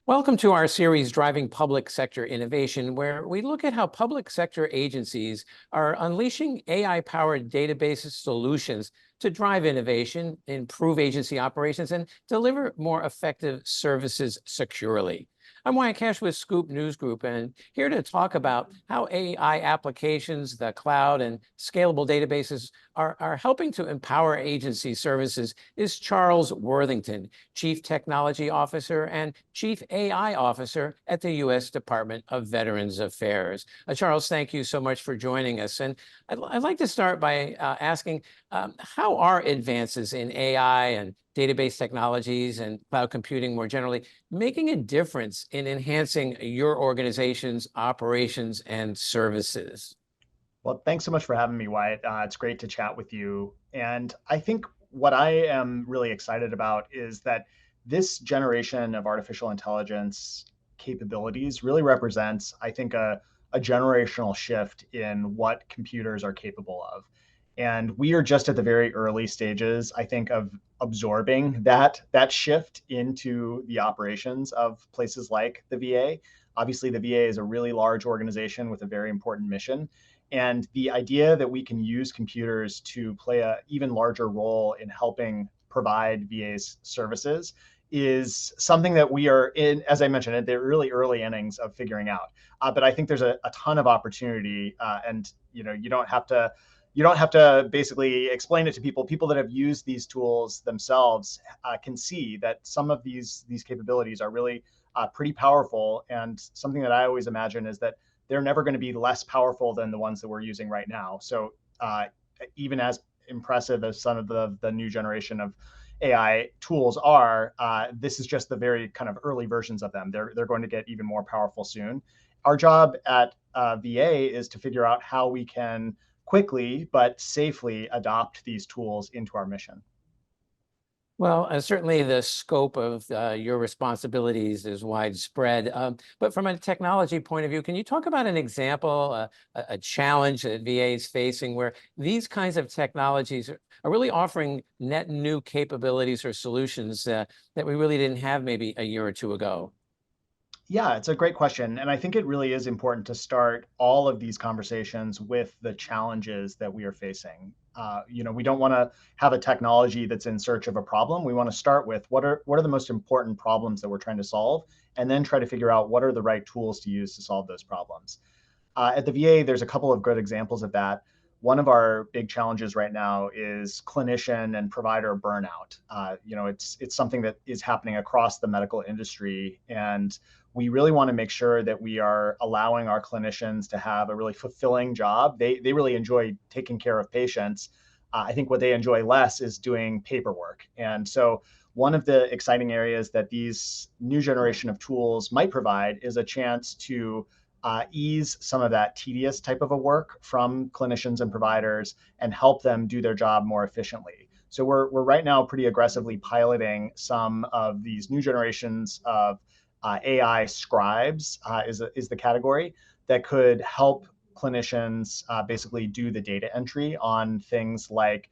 Welcome to our series, Driving Public Sector Innovation, where we look at how public sector agencies are unleashing AI-powered database solutions to drive innovation, improve agency operations, and deliver more effective services securely. I'm Wyatt Cash with Scoop News Group, and here to talk about how AI applications, the cloud, and scalable databases are helping to empower agency services is Charles Worthington, Chief Technology Officer and Chief AI Officer at the U.S. Department of Veterans Affairs. Charles, thank you so much for joining us. And I'd like to start by asking, how are advances in AI and database technologies and cloud computing more generally making a difference in enhancing your organization's operations and services? Well, thanks so much for having me, Wyatt. It's great to chat with you. And I think what I am really excited about is that this generation of artificial intelligence capabilities really represents, I think, a generational shift in what computers are capable of. And we are just at the very early stages, I think, of absorbing that shift into the operations of places like the VA. Obviously, the VA is a really large organization with a very important mission. And the idea that we can use computers to play an even larger role in helping provide VA's services is something that we are in, as I mentioned, at the really early innings of figuring out. But I think there's a ton of opportunity, and you don't have to basically explain it to people. People that have used these tools themselves can see that some of these capabilities are really pretty powerful. And something that I always imagine is that they're never going to be less powerful than the ones that we're using right now. So even as impressive as some of the new generation of AI tools are, this is just the very kind of early versions of them. They're going to get even more powerful soon. Our job at VA is to figure out how we can quickly but safely adopt these tools into our mission. Well, certainly the scope of your responsibilities is widespread. But from a technology point of view, can you talk about an example, a challenge that VA is facing where these kinds of technologies are really offering net new capabilities or solutions that we really didn't have maybe a year or two ago? Yeah, it's a great question. And I think it really is important to start all of these conversations with the challenges that we are facing. We don't want to have a technology that's in search of a problem. We want to start with what are the most important problems that we're trying to solve, and then try to figure out what are the right tools to use to solve those problems. At the VA, there's a couple of good examples of that. One of our big challenges right now is clinician and provider burnout. It's something that is happening across the medical industry, and we really want to make sure that we are allowing our clinicians to have a really fulfilling job. They really enjoy taking care of patients. I think what they enjoy less is doing paperwork. And so one of the exciting areas that these new generation of tools might provide is a chance to ease some of that tedious type of a work from clinicians and providers and help them do their job more efficiently. So we're right now pretty aggressively piloting some of these new generations of AI scribes, is the category that could help clinicians basically do the data entry on things like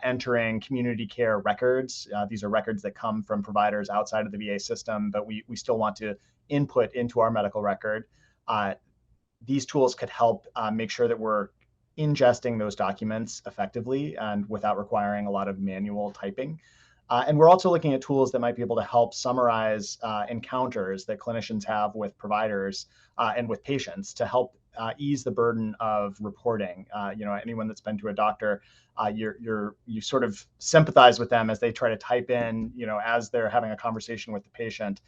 entering community care records. These are records that come from providers outside of the VA system, but we still want to input into our medical record. uh, these tools could help make sure that we're ingesting those documents effectively and without requiring a lot of manual typing. And we're also looking at tools that might be able to help summarize encounters that clinicians have with providers and with patients to help ease the burden of reporting. Anyone that's been to a doctor, you sort of sympathize with them as they try to type in, as they're having a conversation with the patient,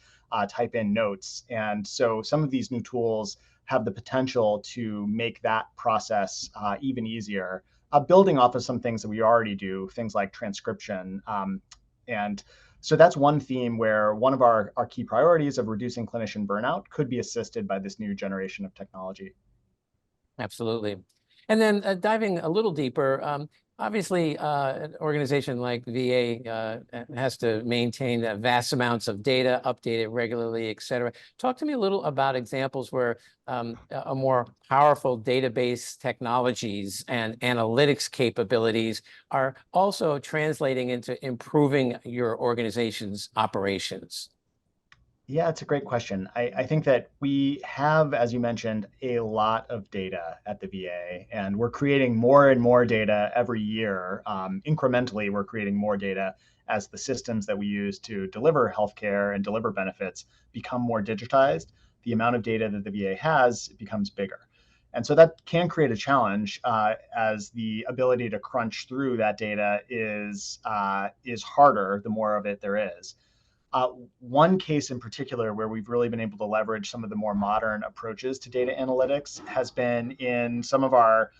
type in notes. And so some of these new tools have the potential to make that process even easier, building off of some things that we already do, things like transcription. And so that's one theme where one of our key priorities of reducing clinician burnout could be assisted by this new generation of technology. Absolutely. And then diving a little deeper, obviously, an organization like VA has to maintain vast amounts of data, update it regularly, et cetera. Talk to me a little about examples where a more powerful database technologies and analytics capabilities are also translating into improving your organization's operations. Yeah, it's a great question. I think that we have, as you mentioned, a lot of data at the VA, and we're creating more and more data every year. Incrementally, we're creating more data as the systems that we use to deliver healthcare and deliver benefits become more digitized. The amount of data that the VA has becomes bigger. And so that can create a challenge as the ability to crunch through that data is harder the more of it there is. One case in particular where we've really been able to leverage some of the more modern approaches to data analytics has been in some of our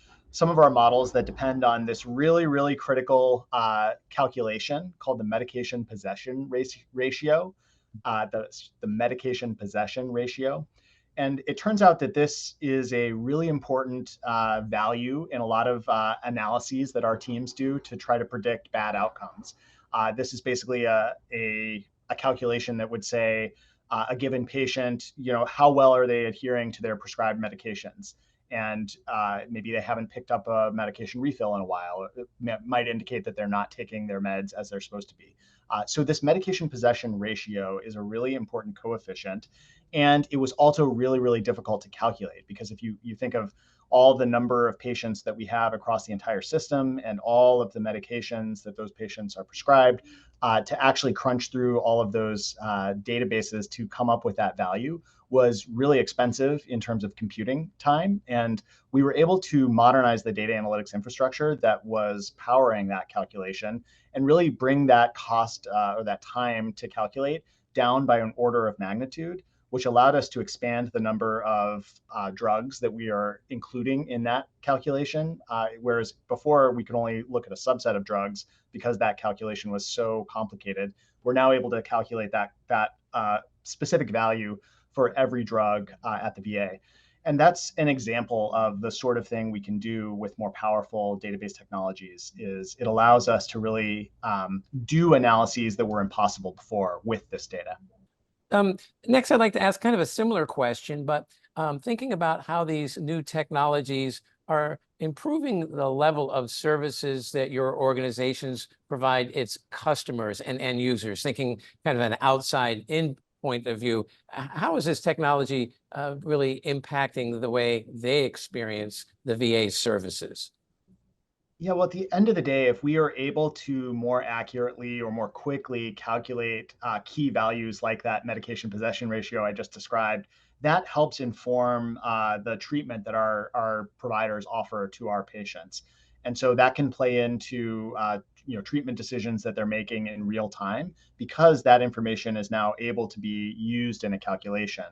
models that depend on this really critical calculation called the medication possession ratio, the medication possession ratio. And it turns out that this is a really important value in a lot of analyses that our teams do to try to predict bad outcomes. This is basically a calculation that would say a given patient, how well are they adhering to their prescribed medications? And maybe they haven't picked up a medication refill in a while. It might indicate that they're not taking their meds as they're supposed to be. So this medication possession ratio is a really important coefficient. And it was also really difficult to calculate because if you think of all the number of patients that we have across the entire system and all of the medications that those patients are prescribed, to actually crunch through all of those databases to come up with that value was really expensive in terms of computing time. And we were able to modernize the data analytics infrastructure that was powering that calculation and really bring that cost or that time to calculate down by an order of magnitude, which allowed us to expand the number of drugs that we are including in that calculation. Whereas before we could only look at a subset of drugs because that calculation was so complicated. We're now able to calculate that specific value for every drug at the VA. And that's an example of the sort of thing we can do with more powerful database technologies. Is it allows us to really do analyses that were impossible before with this data. Um, Next, I'd like to ask kind of a similar question, but thinking about how these new technologies are improving the level of services that your organizations provide its customers and end users, thinking kind of an outside in point of view, how is this technology really impacting the way they experience the VA services? Yeah, well, at the end of the day, if we are able to more accurately or more quickly calculate key values like that medication possession ratio I just described, that helps inform the treatment that our providers offer to our patients. And so that can play into treatment decisions that they're making in real time because that information is now able to be used in a calculation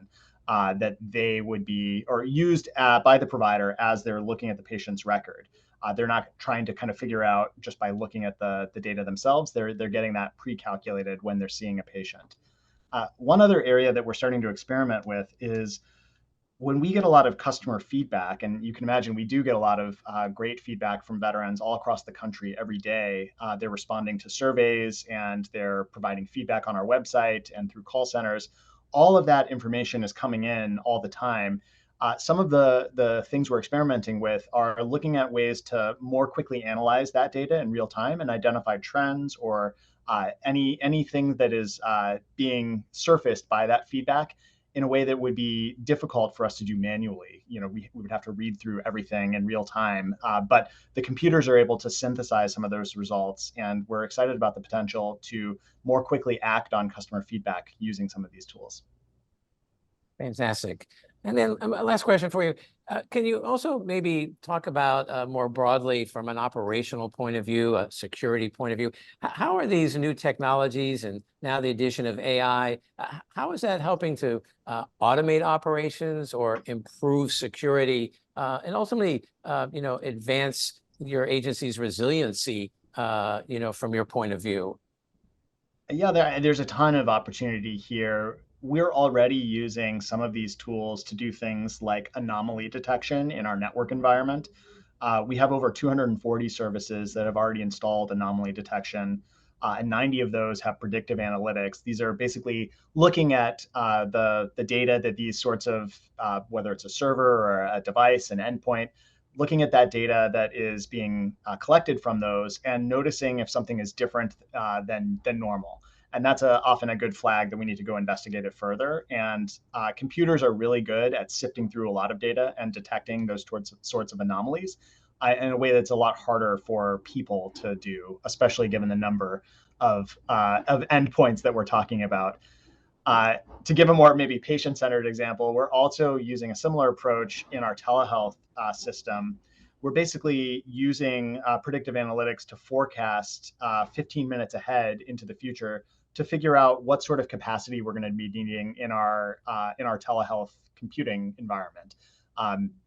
that they would be or used by the provider as they're looking at the patient's record. They're not trying to kind of figure out just by looking at the data themselves. They're getting that pre-calculated when they're seeing a patient. One other area that we're starting to experiment with is when we get a lot of customer feedback, and you can imagine we do get a lot of great feedback from veterans all across the country every day. They're responding to surveys and they're providing feedback on our website and through call centers. All of that information is coming in all the time. Some of the things we're experimenting with are looking at ways to more quickly analyze that data in real time and identify trends or anything that is being surfaced by that feedback in a way that would be difficult for us to do manually. We would have to read through everything in real time, but the computers are able to synthesize some of those results, and we're excited about the potential to more quickly act on customer feedback using some of these tools. Fantastic. And then last question for you. Can you also maybe talk about more broadly from an operational point of view, a security point of view, how are these new technologies and now the addition of AI, how is that helping to automate operations or improve security and ultimately, advance your agency's resiliency, from your point of view? Yeah, there's a ton of opportunity here. We're already using some of these tools to do things like anomaly detection in our network environment. We have over 240 services that have already installed anomaly detection, and 90 of those have predictive analytics. These are basically looking at the data that these sorts of, whether it's a server or a device, an endpoint, looking at that data that is being collected from those and noticing if something is different than normal. And that's often a good flag that we need to go investigate it further. And computers are really good at sifting through a lot of data and detecting those sorts of anomalies in a way that's a lot harder for people to do, especially given the number of endpoints that we're talking about. To give a more maybe patient-centered example, we're also using a similar approach in our telehealth system. We're basically using predictive analytics to forecast 15 minutes ahead into the future to figure out what sort of capacity we're going to be needing in our telehealth computing environment.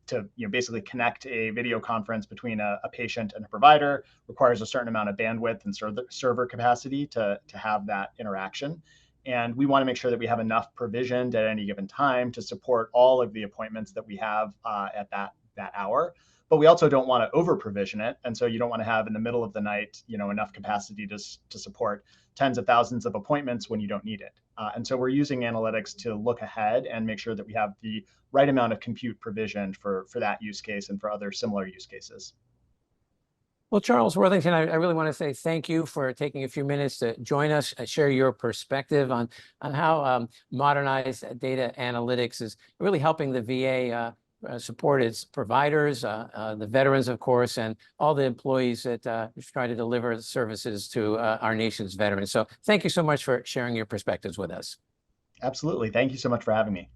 To basically connect a video conference between a patient and a provider requires a certain amount of bandwidth and server capacity to have that interaction. And we want to make sure that we have enough provisioned at any given time to support all of the appointments that we have at that hour. But we also don't want to over provision it. And so you don't want to have in the middle of the night, enough capacity to support tens of thousands of appointments when you don't need it. And so we're using analytics to look ahead and make sure that we have the right amount of compute provisioned for that use case and for other similar use cases. Well, Charles Worthington, I really want to say thank you for taking a few minutes to join us, share your perspective on how modernized data analytics is really helping the VA support its providers, the veterans, of course, and all the employees that try to deliver services to our nation's veterans. So thank you so much for sharing your perspectives with us. Absolutely. Thank you so much for having me.